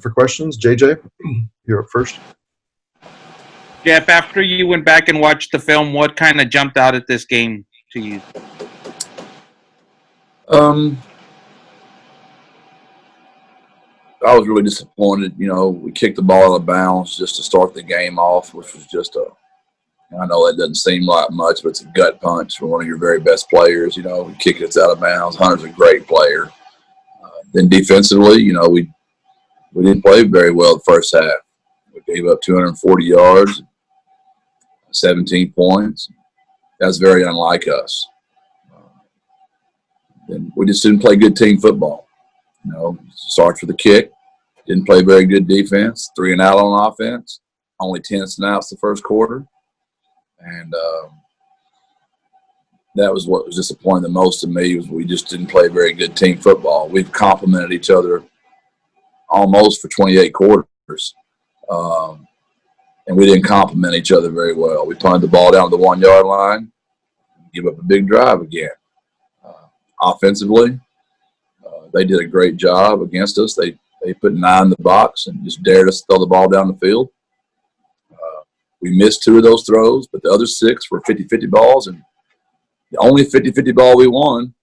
for questions. JJ, you're up first. Jeff, after you went back and watched the film, what kind of jumped out at this game to you? I was really disappointed. You know, we kicked the ball out of bounds just to start the game off, which was just I know that doesn't seem like much, but it's a gut punch for one of your very best players. You know, we kick it out of bounds. Hunter's a great player. Then defensively, you know, we didn't play very well the first half. We gave up 240 yards, 17 points. That's very unlike us. And we just didn't play good team football. You know, starts with the kick. Didn't play very good defense. 3 and out on offense. Only 10 snaps the first quarter. And that was what was disappointing the most to me, was we just didn't play very good team football. We've complimented each other almost for 28 quarters. And we didn't compliment each other very well. We punted the ball down to the 1 yard line, give up a big drive again. Offensively, they did a great job against us. They put 9 in the box and just dared us to throw the ball down the field. We missed 2 of those throws, but the other 6 were 50-50 balls. And the only 50-50 ball we won,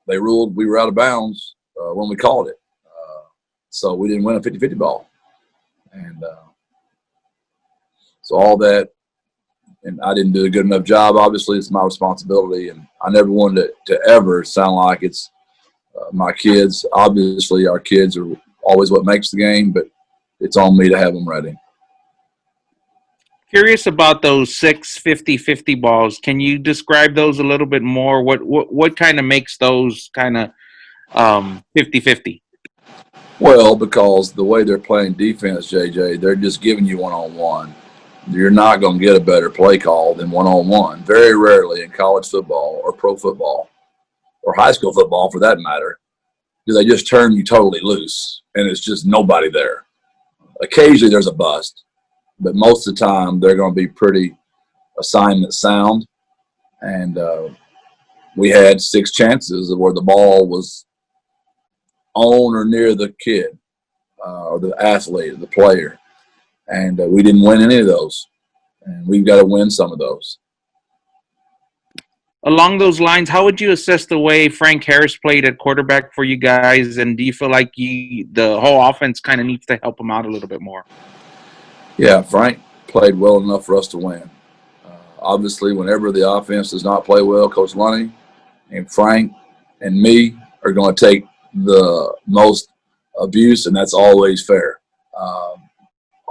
they ruled we were out of bounds when we called it. So we didn't win a 50-50 ball. And so all that, and I didn't do a good enough job. Obviously, it's my responsibility, and I never wanted it to ever sound like it's my kids. Obviously, our kids are always what makes the game, but it's on me to have them ready. Curious about those 6 50-50 balls. Can you describe those a little bit more? What kind of makes those kind of 50-50? Well, because the way they're playing defense, JJ, they're just giving you one-on-one. You're not going to get a better play call than one-on-one. Very rarely in college football or pro football or high school football, for that matter, do they just turn you totally loose and it's just nobody there. Occasionally there's a bust, but most of the time they're going to be pretty assignment sound. And we had 6 chances where the ball was on or near the kid or the athlete or the player. And we didn't win any of those. And we've got to win some of those. Along those lines, how would you assess the way Frank Harris played at quarterback for you guys? And do you feel like the whole offense kind of needs to help him out a little bit more? Yeah, Frank played well enough for us to win. Obviously, whenever the offense does not play well, Coach Lunny and Frank and me are going to take the most abuse, and that's always fair.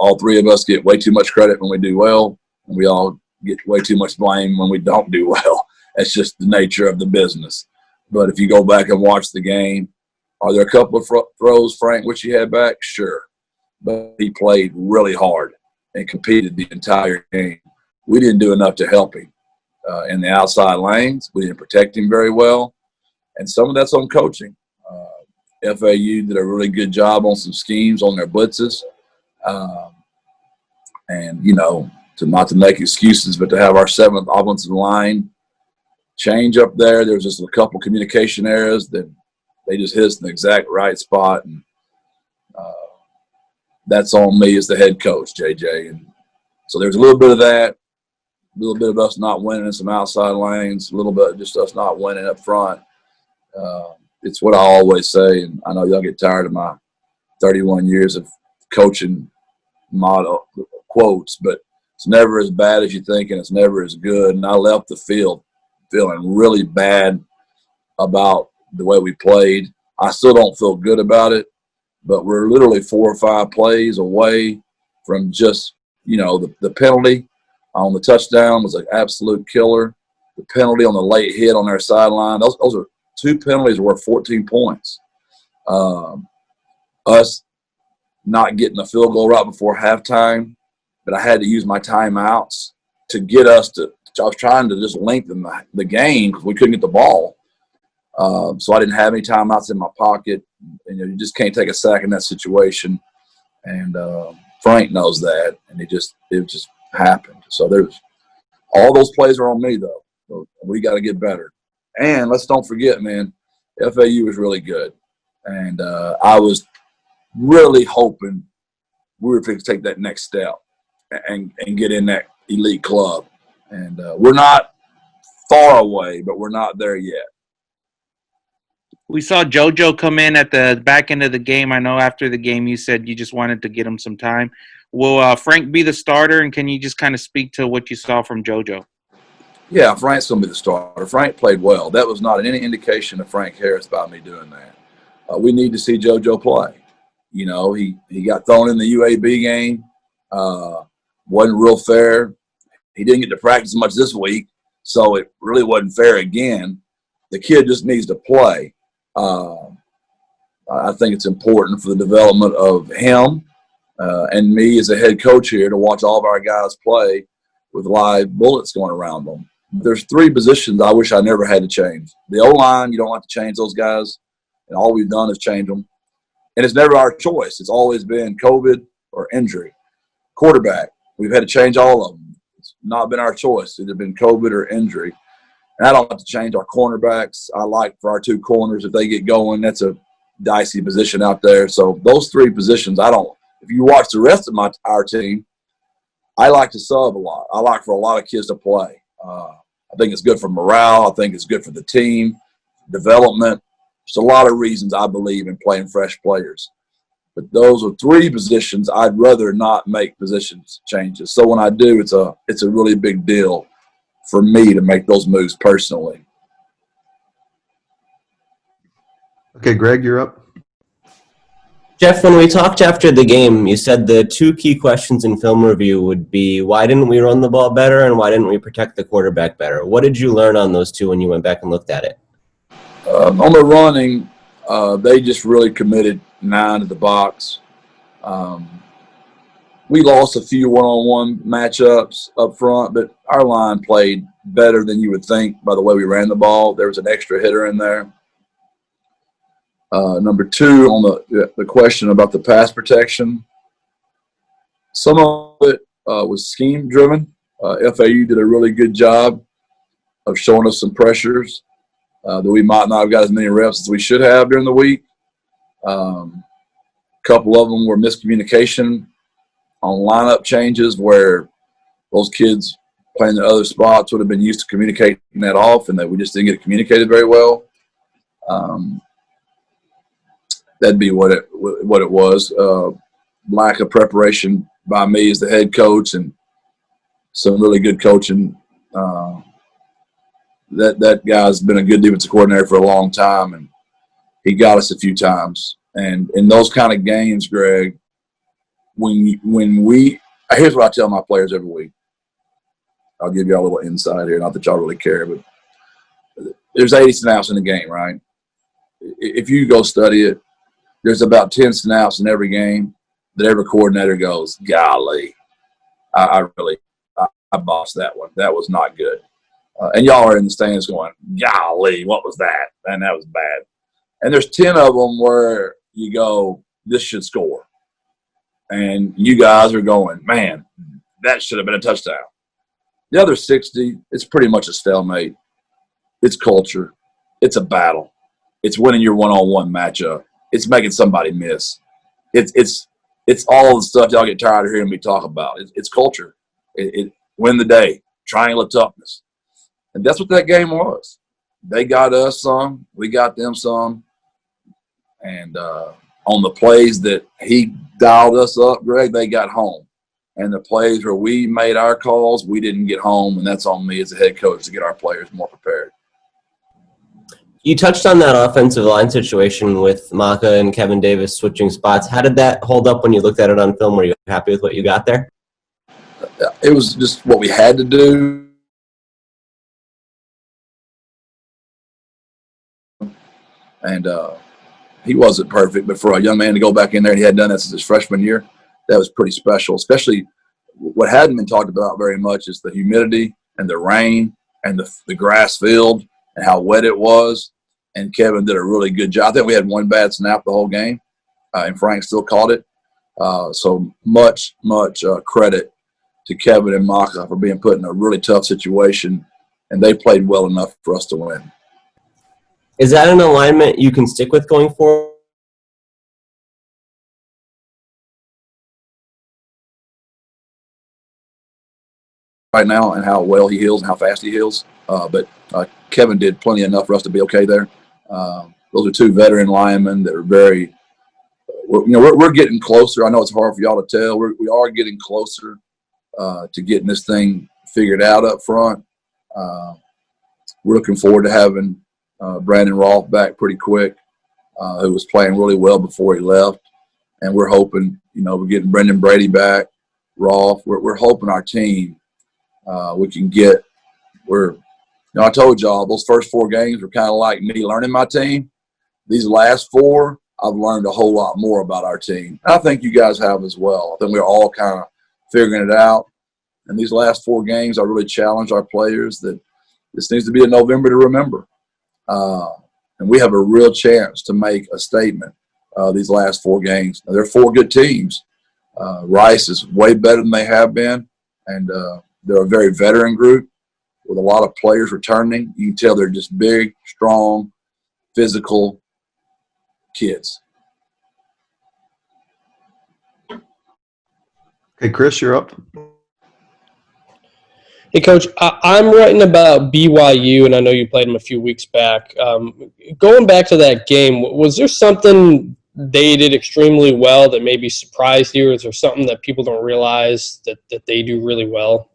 All 3 of us get way too much credit when we do well, and we all get way too much blame when we don't do well. That's just the nature of the business. But if you go back and watch the game, are there a couple of throws, Frank, which he had back? Sure. But he played really hard and competed the entire game. We didn't do enough to help him in the outside lanes. We didn't protect him very well. And some of that's on coaching. FAU did a really good job on some schemes on their blitzes. And, you know, not to make excuses, but to have our 7th offensive line change up there, there's just a couple communication errors that they just hit us in the exact right spot. And that's on me as the head coach, JJ. And so there's a little bit of that, a little bit of us not winning in some outside lanes, a little bit just us not winning up front. It's what I always say, and I know y'all get tired of my 31 years of coaching motto quotes, but it's never as bad as you think, and it's never as good. And I left the field feeling really bad about the way we played. I still don't feel good about it, but we're literally 4 or 5 plays away from just, you know, the penalty on the touchdown was an absolute killer. The penalty on the late hit on their sideline, those are 2 penalties worth 14 points. Us not getting a field goal right before halftime, but I had to use my timeouts to get us to – I was trying to just lengthen the game because we couldn't get the ball. So I didn't have any timeouts in my pocket. And, you know, you just can't take a sack in that situation. And Frank knows that, and it just happened. So there's all those plays are on me, though. So we got to get better. And let's don't forget, man, FAU was really good. And I was really hoping we were going to take that next step and get in that elite club. And we're not far away, but we're not there yet. We saw JoJo come in at the back end of the game. I know after the game you said you just wanted to get him some time. Will Frank be the starter, and can you just kind of speak to what you saw from JoJo? Yeah, Frank's going to be the starter. Frank played well. That was not any indication of Frank Harris about me doing that. We need to see JoJo play. You know, he got thrown in the UAB game. Wasn't real fair. He didn't get to practice much this week, so it really wasn't fair again. The kid just needs to play. I think it's important for the development of him and me as a head coach here to watch all of our guys play with live bullets going around them. There's 3 positions I wish I never had to change. The O-line, you don't have to change those guys, and all we've done is change them. And it's never our choice. It's always been COVID or injury. Quarterback, we've had to change all of them. It's not been our choice. It's either been COVID or injury. And I don't have to change our cornerbacks. I like for our 2 corners, if they get going, that's a dicey position out there. So those 3 positions, if you watch the rest of our team, I like to sub a lot. I like for a lot of kids to play. I think it's good for morale. I think it's good for the team, development. There's a lot of reasons I believe in playing fresh players. But those are 3 positions I'd rather not make positions changes. So when I do, it's a really big deal for me to make those moves personally. Okay, Greg, you're up. Jeff, when we talked after the game, you said the 2 key questions in film review would be, why didn't we run the ball better and why didn't we protect the quarterback better? What did you learn on those 2 when you went back and looked at it? On the running, they just really committed 9 to the box. We lost a few one-on-one matchups up front, but our line played better than you would think by the way we ran the ball. There was an extra hitter in there. Number 2, on the question about the pass protection, some of it was scheme-driven. FAU did a really good job of showing us some pressures that we might not have got as many reps as we should have during the week. A couple of them were miscommunication on lineup changes where those kids playing the other spots would have been used to communicating that off, and that we just didn't get it communicated very well. That'd be what it was. Lack of preparation by me as the head coach, and some really good coaching. That guy's been a good defensive coordinator for a long time, and he got us a few times. And in those kind of games, Greg, here's what I tell my players every week. I'll give you all a little insight here, not that y'all really care, but there's 80 snaps in the game, right? If you go study it, there's about 10 snaps in every game that every coordinator goes, golly, I bossed that one. That was not good. And y'all are in the stands going, golly, what was that? Man, that was bad. And there's 10 of them where you go, this should score. And you guys are going, man, that should have been a touchdown. The other 60, it's pretty much a stalemate. It's culture. It's a battle. It's winning your one-on-one matchup. It's making somebody miss. It's all the stuff y'all get tired of hearing me talk about. It's culture. It win the day. Triangle of toughness. And that's what that game was. They got us some. We got them some. And on the plays that he dialed us up, Greg, they got home. And the plays where we made our calls, we didn't get home. And that's on me as a head coach to get our players more prepared. You touched on that offensive line situation with Maka and Kevin Davis switching spots. How did that hold up when you looked at it on film? Were you happy with what you got there? It was just what we had to do. And he wasn't perfect, but for a young man to go back in there and he hadn't done that since his freshman year, that was pretty special. Especially what hadn't been talked about very much is the humidity and the rain and the grass field and how wet it was. And Kevin did a really good job. I think we had one bad snap the whole game, and Frank still caught it. So much credit to Kevin and Maka for being put in a really tough situation, and they played well enough for us to win. Is that an alignment you can stick with going forward? right now and how well he heals and how fast he heals. But Kevin did plenty enough for us to be okay there. Those are two veteran linemen that are very. We're getting closer. I know it's hard for y'all to tell. We are getting closer to getting this thing figured out up front. We're looking forward to having Brandon Rolfe back pretty quick, who was playing really well before he left. And we're hoping, we're getting Brendan Brady back, Rolfe. We're hoping our team we can get. I told y'all those first 4 games were kind of like me learning my team. These last 4, I've learned a whole lot more about our team. I think you guys have as well. I think we're all kind of figuring it out. And these last 4 games, I really challenged our players that this needs to be a November to remember. And we have a real chance to make a statement these last 4 games. Now, they're 4 good teams. Rice is way better than they have been, and they're a very veteran group with a lot of players returning. You can tell they're just big, strong, physical kids. Okay, Chris, you're up. Hey, Coach, I'm writing about BYU, and I know you played them a few weeks back. Going back to that game, was there something they did extremely well that maybe surprised you? Or is there something that people don't realize that they do really well?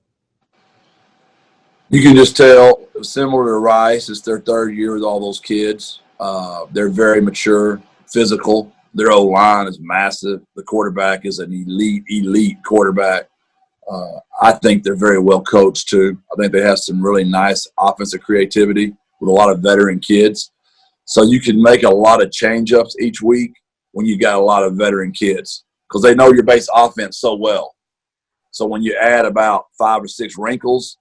You can just tell, similar to Rice, it's their 3rd year with all those kids. They're very mature, physical. Their O-line is massive. The quarterback is an elite quarterback. I think they're very well coached, too. I think they have some really nice offensive creativity with a lot of veteran kids. So you can make a lot of change-ups each week when you got a lot of veteran kids because they know your base offense so well. So when you add about 5 or 6 wrinkles,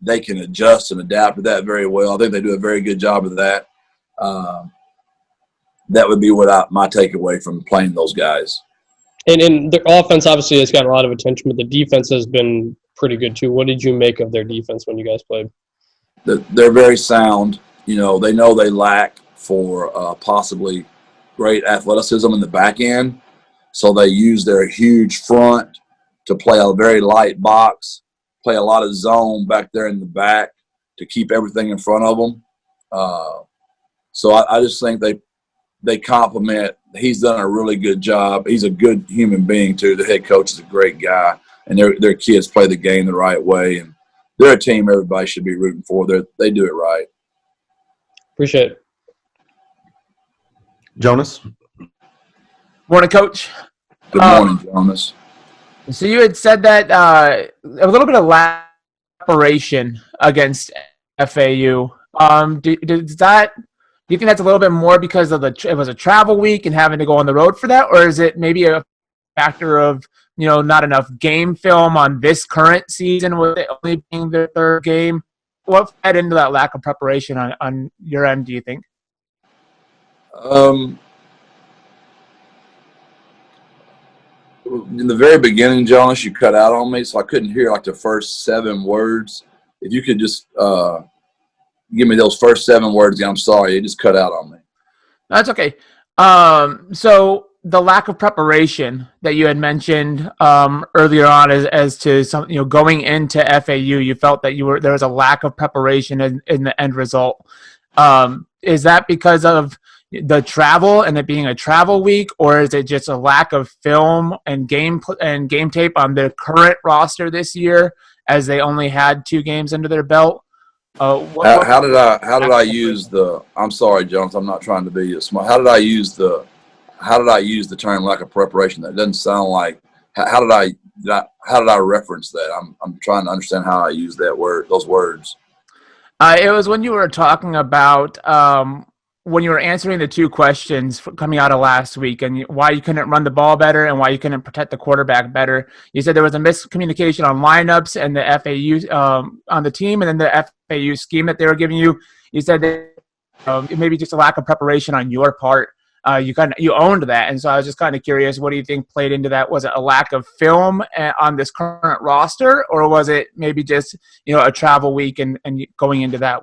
they can adjust and adapt to that very well. I think they do a very good job of that. That would be my takeaway from playing those guys. And their offense obviously has gotten a lot of attention, but the defense has been pretty good too. What did you make of their defense when you guys played? They're very sound. They know they lack for possibly great athleticism in the back end, so they use their huge front to play a very light box, play a lot of zone back there in the back to keep everything in front of them. So I just think they complement. He's done a really good job. He's a good human being, too. The head coach is a great guy, and their kids play the game the right way. And they're a team everybody should be rooting for. They do it right. Appreciate it. Jonas? Morning, Coach. Good morning, Jonas. So you had said that a little bit of lack of preparation against FAU. Do you think that's a little bit more because of it was a travel week and having to go on the road for that, or is it maybe a factor of not enough game film on this current season with it only being their 3rd game? What fed into that lack of preparation on your end, do you think? In the very beginning, Jonas, you cut out on me, so I couldn't hear the first 7 words. If you could just give me those first 7 words again. I'm sorry, it just cut out on me. That's okay. So the lack of preparation that you had mentioned earlier on as to some, going into FAU, you felt that there was a lack of preparation in the end result. Is that because of the travel and it being a travel week, or is it just a lack of film and game tape on the current roster this year, as they only had 2 games under their belt? How did I use the? I'm sorry, Jones. I'm not trying to be smart. How did I use the term lack of preparation? That doesn't sound like. How did I reference that? I'm trying to understand how I use those words. It was when you were talking about when you were answering the 2 questions coming out of last week and why you couldn't run the ball better and why you couldn't protect the quarterback better. You said there was a miscommunication on lineups and the FAU on the team, and then the FAU scheme that they were giving you. You said that maybe just a lack of preparation on your part. You owned that, and so I was just kind of curious, what do you think played into that? Was it a lack of film on this current roster, or was it maybe just a travel week and going into that?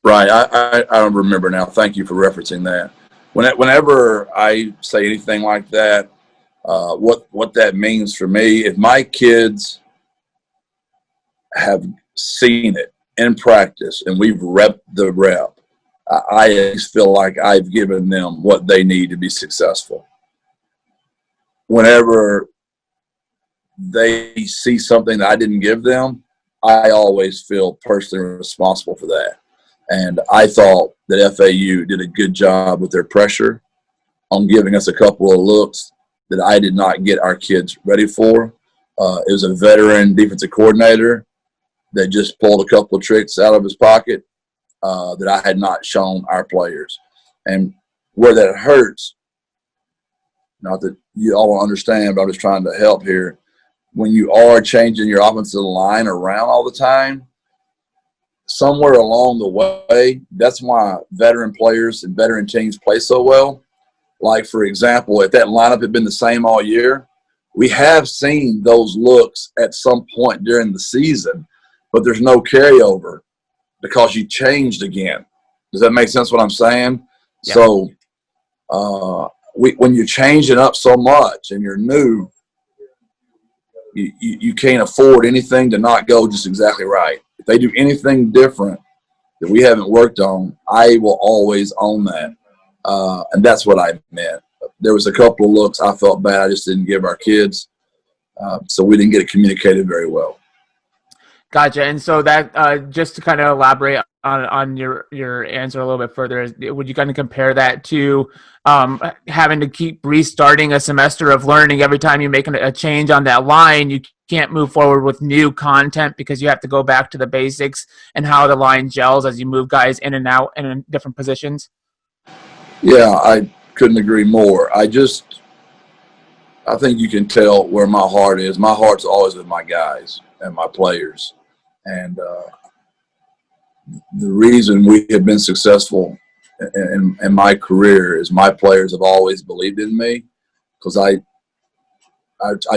Right, I don't remember now. Thank you for referencing that. Whenever I say anything like that, what that means for me, if my kids have seen it in practice and we've repped the rep, I always feel like I've given them what they need to be successful. Whenever they see something that I didn't give them, I always feel personally responsible for that. And I thought that FAU did a good job with their pressure on giving us a couple of looks that I did not get our kids ready for. It was a veteran defensive coordinator that just pulled a couple of tricks out of his pocket that I had not shown our players. And where that hurts, not that you all understand, but I'm just trying to help here. When you are changing your offensive line around all the time, somewhere along the way, that's why veteran players and veteran teams play so well. Like, for example, if that lineup had been the same all year, we have seen those looks at some point during the season, but there's no carryover because you changed again. Does that make sense what I'm saying? Yeah. So when you're changing up so much and you're new, you can't afford anything to not go just exactly right. If they do anything different that we haven't worked on, I will always own that. And that's what I meant. There was a couple of looks I felt bad I just didn't give our kids. So we didn't get it communicated very well. Gotcha. And so that just to kind of elaborate on your answer a little bit further, would you kind of compare that to having to keep restarting a semester of learning every time you're making a change on that line? You can't move forward with new content because you have to go back to the basics and how the line gels as you move guys in and out and in different positions? Yeah, I couldn't agree more. I think you can tell where my heart is. My heart's always with my guys and my players. And the reason we have been successful in my career is my players have always believed in me, because I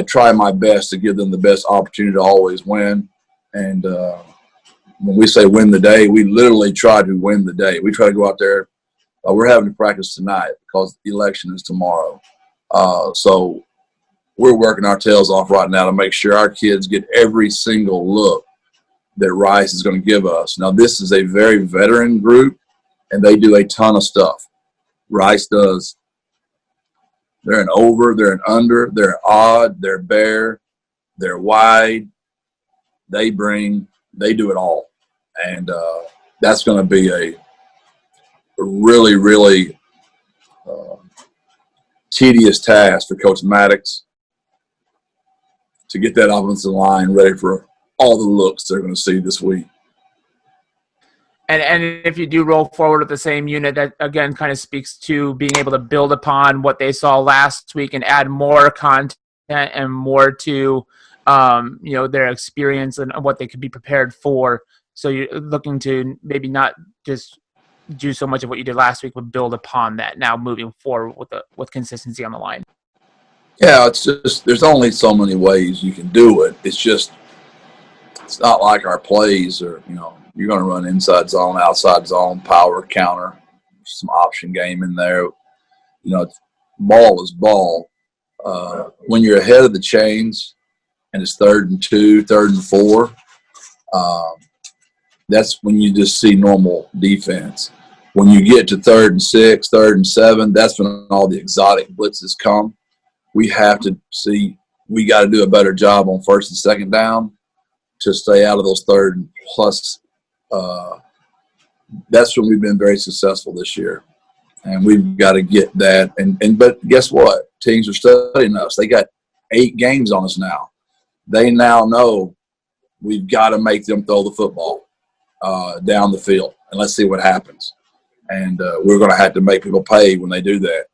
try my best to give them the best opportunity to always win. And when we say win the day, we literally try to win the day. We try to go out there. We're having to practice tonight because the election is tomorrow. So we're working our tails off right now to make sure our kids get every single look that Rice is going to give us. Now, this is a very veteran group, and they do a ton of stuff. Rice does. They're an over, they're an under, they're an odd, they're bare, they're wide. They do it all. And that's going to be a really, really tedious task for Coach Maddox to get that offensive line ready for all the looks they're going to see this week. And if you do roll forward with the same unit, that again kind of speaks to being able to build upon what they saw last week and add more content and more to their experience and what they could be prepared for. So you're looking to maybe not just do so much of what you did last week, but build upon that now moving forward with consistency on the line. Yeah, it's just there's only so many ways you can do it. It's not like our plays are, you're going to run inside zone, outside zone, power, counter, some option game in there. Ball is ball. When you're ahead of the chains and it's 3rd and 2, 3rd and 4, that's when you just see normal defense. When you get to 3rd and 6, 3rd and 7, that's when all the exotic blitzes come. We have to see, we got to do a better job on 1st and 2nd down to stay out of those 3rd and plus. That's when we've been very successful this year, and we've got to get that. But guess what? Teams are studying us. They got 8 games on us now. They now know we've got to make them throw the football down the field, and let's see what happens. And we're going to have to make people pay when they do that.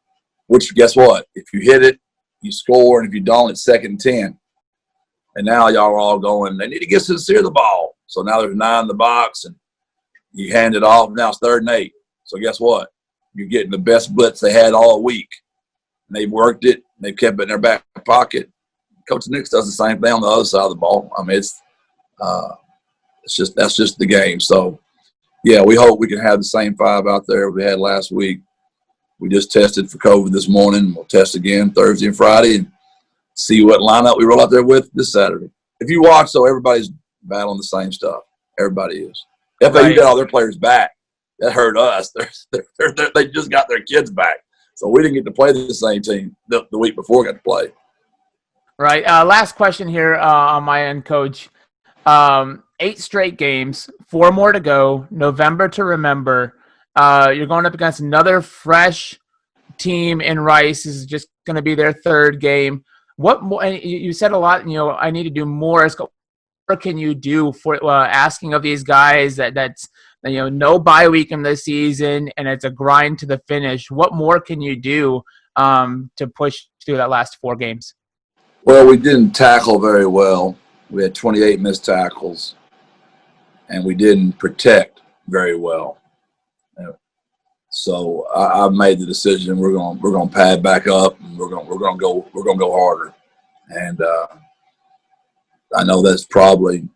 Which, guess what? If you hit it, you score, and if you don't, it's 2nd and 10. And now y'all are all going, they need to get sincere the ball. So now there's 9 in the box, and you hand it off. Now it's 3rd and 8. So guess what? You're getting the best blitz they had all week. And they've worked it. They've kept it in their back pocket. Coach Nix does the same thing on the other side of the ball. I mean, that's just the game. So, yeah, we hope we can have the same 5 out there we had last week. We just tested for COVID this morning. We'll test again Thursday and Friday and see what lineup we roll out there with this Saturday. If you watch, though, everybody's battling the same stuff. Everybody is. FAU Right. got all their players back. That hurt us. They just got their kids back. So we didn't get to play the same team the week before we got to play. Right. Last question here on my end, Coach. 8 straight games, 4 more to go. November to remember. You're going up against another fresh team in Rice. This is just going to be their 3rd game. What more? You said a lot. I need to do more. What can you do for asking of these guys that's no bye week in the season and it's a grind to the finish? What more can you do to push through that last 4 games? Well, we didn't tackle very well. We had 28 missed tackles, and we didn't protect very well. So I made the decision we're going to pad back up and we're going to go harder. And I know that's probably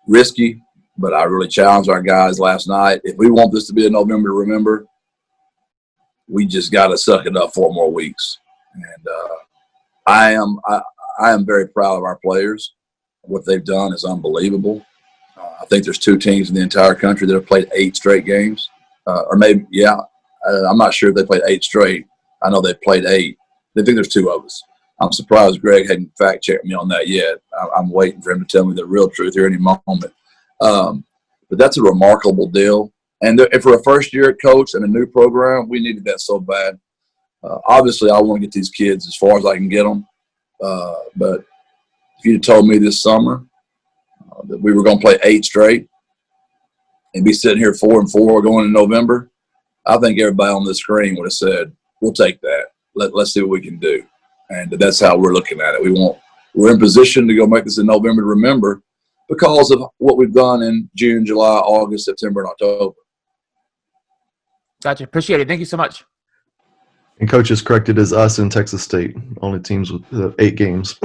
risky, but I really challenged our guys last night. If we want this to be a November to remember, we just got to suck it up 4 more weeks. And I am very proud of our players. What they've done is unbelievable. I think there's 2 teams in the entire country that have played 8 straight games, or maybe I'm not sure if they played 8 straight. I know they played 8. They think there's 2 of us. I'm surprised Greg hadn't fact checked me on that yet. I'm waiting for him to tell me the real truth here any moment. But that's a remarkable deal. And for a first-year coach and a new program, we needed that so bad. Obviously, I want to get these kids as far as I can get them. But if you'd told me this summer that we were going to play 8 straight and be sitting here 4-4 going in November, I think everybody on the screen would have said, we'll take that. Let's see what we can do. And that's how we're looking at it. We're in position to go make this in November to remember because of what we've done in June, July, August, September, and October. Gotcha. Appreciate it. Thank you so much. And coach is corrected as us in Texas State, only teams with 8 games.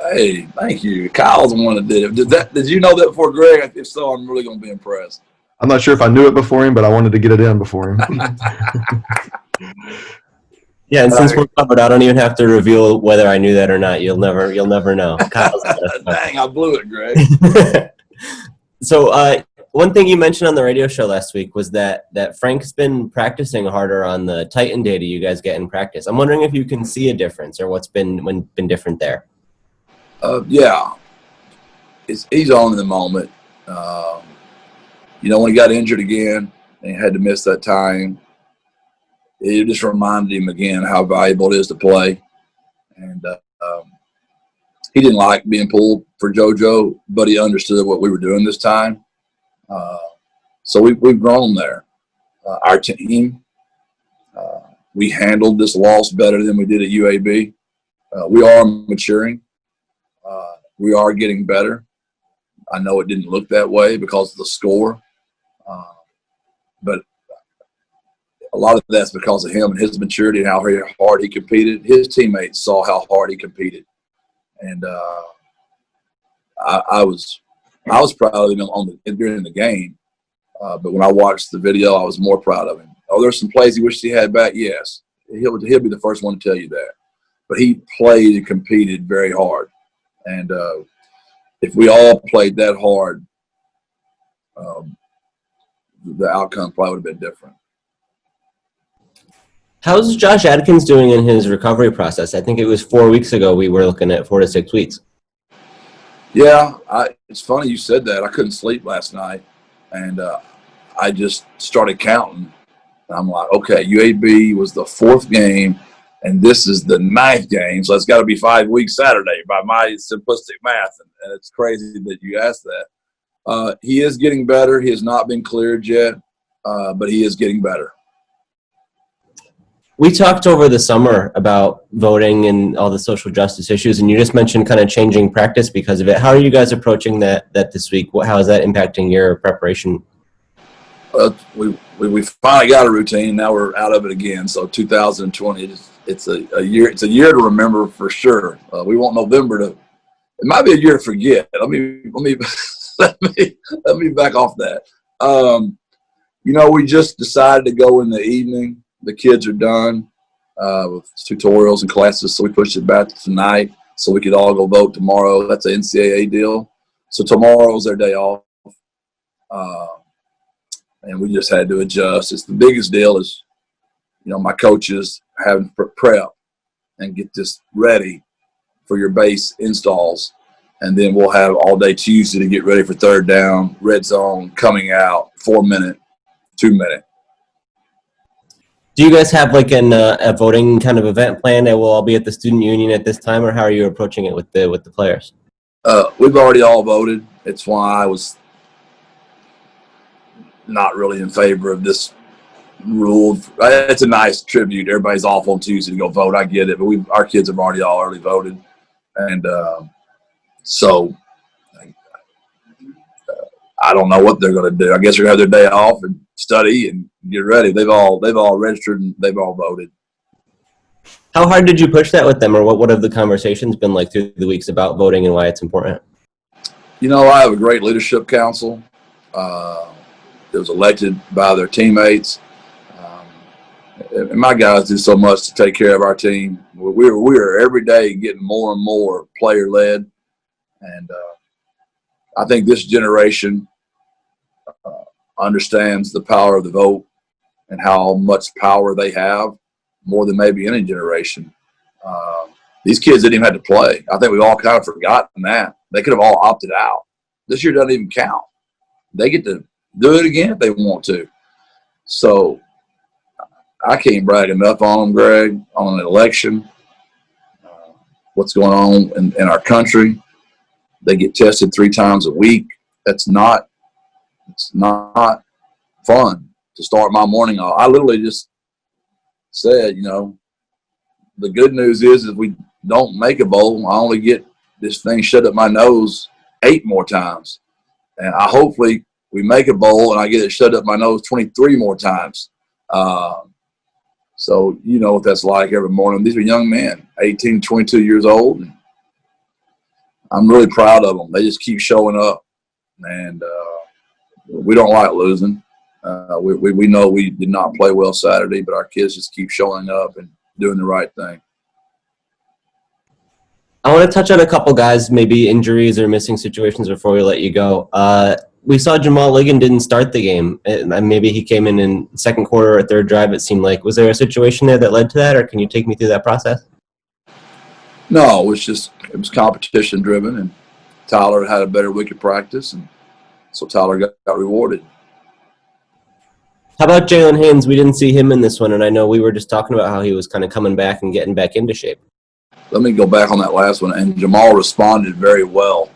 Hey, thank you. Kyle's the one that did it. Did you know that before Greg? If so, I'm really going to be impressed. I'm not sure if I knew it before him, but I wanted to get it in before him. Yeah, and since we're covered, I don't even have to reveal whether I knew that or not. You'll never know. Dang, I blew it, Greg. So one thing you mentioned on the radio show last week was that Frank's been practicing harder on the Titan data you guys get in practice. I'm wondering if you can see a difference or what's been different there. Yeah, he's on in the moment. When he got injured again and he had to miss that time, it just reminded him again how valuable it is to play. And he didn't like being pulled for JoJo, but he understood what we were doing this time. So we've grown there. Our team, we handled this loss better than we did at UAB. We are maturing. We are getting better. I know it didn't look that way because of the score, but a lot of that's because of him and his maturity and how hard he competed. His teammates saw how hard he competed, and I was proud of him during the game. But when I watched the video, I was more proud of him. Oh, there's some plays he wished he had back. Yes, he'll be the first one to tell you that. But he played and competed very hard, and if we all played that hard, the outcome probably would have been different. How's Josh Adkins doing in his recovery process? I think it was 4 weeks ago we were looking at 4 to 6 weeks. Yeah, it's funny you said that. I couldn't sleep last night, and I just started counting. I'm like, okay, UAB was the 4th game, and this is the 9th game, so it's got to be 5 weeks Saturday by my simplistic math, and it's crazy that you asked that. He is getting better. He has not been cleared yet, but he is getting better. We talked over the summer about voting and all the social justice issues, and you just mentioned kind of changing practice because of it. How are you guys approaching that this week? How is that impacting your preparation? We finally got a routine. Now we're out of it again. So 2020, it's a year. It's a year to remember for sure. We want November to. It might be a year to forget. Let me let me back off that. We just decided to go in the evening. The kids are done with tutorials and classes, so we pushed it back to tonight so we could all go vote tomorrow. That's an NCAA deal. So tomorrow's their day off, and we just had to adjust. It's the biggest deal is, my coaches having to prep and get this ready for your base installs. And then we'll have all day Tuesday to get ready for third down, red zone, coming out, 4-minute, 2-minute. Do you guys have like a voting kind of event plan that will all be at the student union at this time, or how are you approaching it with the players? We've already all voted. It's why I was not really in favor of this rule. It's a nice tribute. Everybody's off on Tuesday to go vote. I get it, but our kids have already all early voted, and so I don't know what they're going to do. I guess they're going to have their day off and study and get ready. They've all registered and they've all voted. How hard did you push that with them, or what have the conversations been like through the weeks about voting and why it's important? I have a great leadership council. It was elected by their teammates. And my guys do so much to take care of our team. We're every day getting more and more player-led. And I think this generation understands the power of the vote and how much power they have, more than maybe any generation. These kids didn't even have to play. I think we've all kind of forgotten that. They could have all opted out. This year doesn't even count. They get to do it again if they want to. So I can't brag enough on them, Greg, on an election, what's going on in our country. They get tested 3 times a week. It's not fun to start my morning off. I literally just said, the good news is if we don't make a bowl, I only get this thing shoved up my nose 8 more times. And hopefully we make a bowl and I get it shoved up my nose 23 more times. So you know what that's like every morning. These are young men, 18, 22 years old. And I'm really proud of them. They just keep showing up. And we don't like losing. We know we did not play well Saturday, but our kids just keep showing up and doing the right thing. I want to touch on a couple guys, maybe injuries or missing situations before we let you go. We saw Jamal Ligon didn't start the game. And maybe he came in second quarter or third drive, it seemed like. Was there a situation there that led to that, or can you take me through that process? No, it was competition driven, and Tyler had a better week of practice, and so Tyler got rewarded. How about Jaylen Haynes? We didn't see him in this one, and I know we were just talking about how he was kind of coming back and getting back into shape. Let me go back on that last one. And Jamal responded very well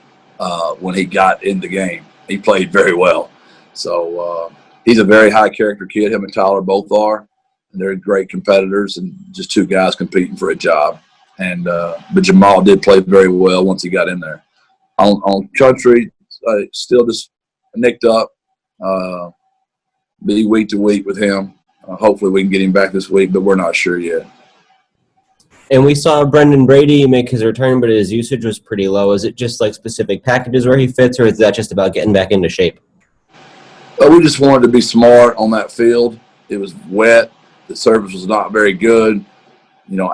when he got in the game. He played very well. So he's a very high character kid. Him and Tyler both are. And they're great competitors and just 2 guys competing for a job. And but Jamal did play very well once he got in there. On Country, still just nicked up. Be week to week with him. Hopefully we can get him back this week, but we're not sure yet. And we saw Brendan Brady make his return, but his usage was pretty low. Is it just like specific packages where he fits, or is that just about getting back into shape? We just wanted to be smart on that field. It was wet. The surface was not very good.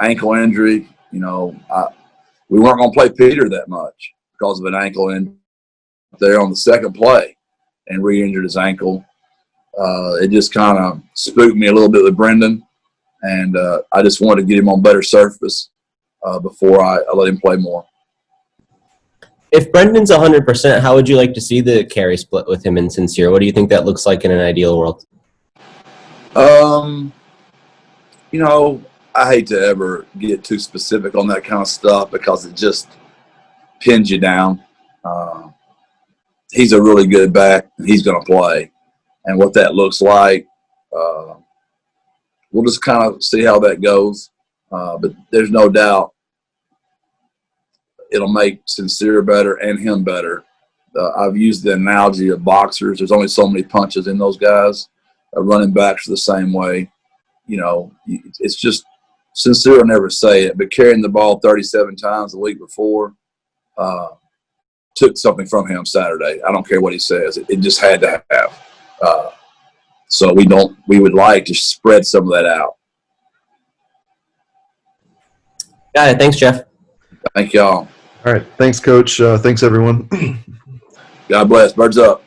Ankle injury. We weren't going to play Peter that much because of an ankle injury there on the second play and re-injured his ankle. It just kind of spooked me a little bit with Brendan. And I just wanted to get him on better surface before I let him play more. If Brendan's 100%, how would you like to see the carry split with him and Sincere? What do you think that looks like in an ideal world? I hate to ever get too specific on that kind of stuff because it just pins you down. He's a really good back, and he's going to play. And what that looks like, we'll just kind of see how that goes. But there's no doubt it'll make Sincere better and him better. I've used the analogy of boxers. There's only so many punches in those guys. Running backs are the same way. It's just Sincere will never say it, but carrying the ball 37 times the week before took something from him Saturday. I don't care what he says. It just had to have. So we would like to spread some of that out. Got it. Thanks, Jeff. Thank y'all. All right. Thanks, Coach. Thanks, everyone. God bless. Birds up.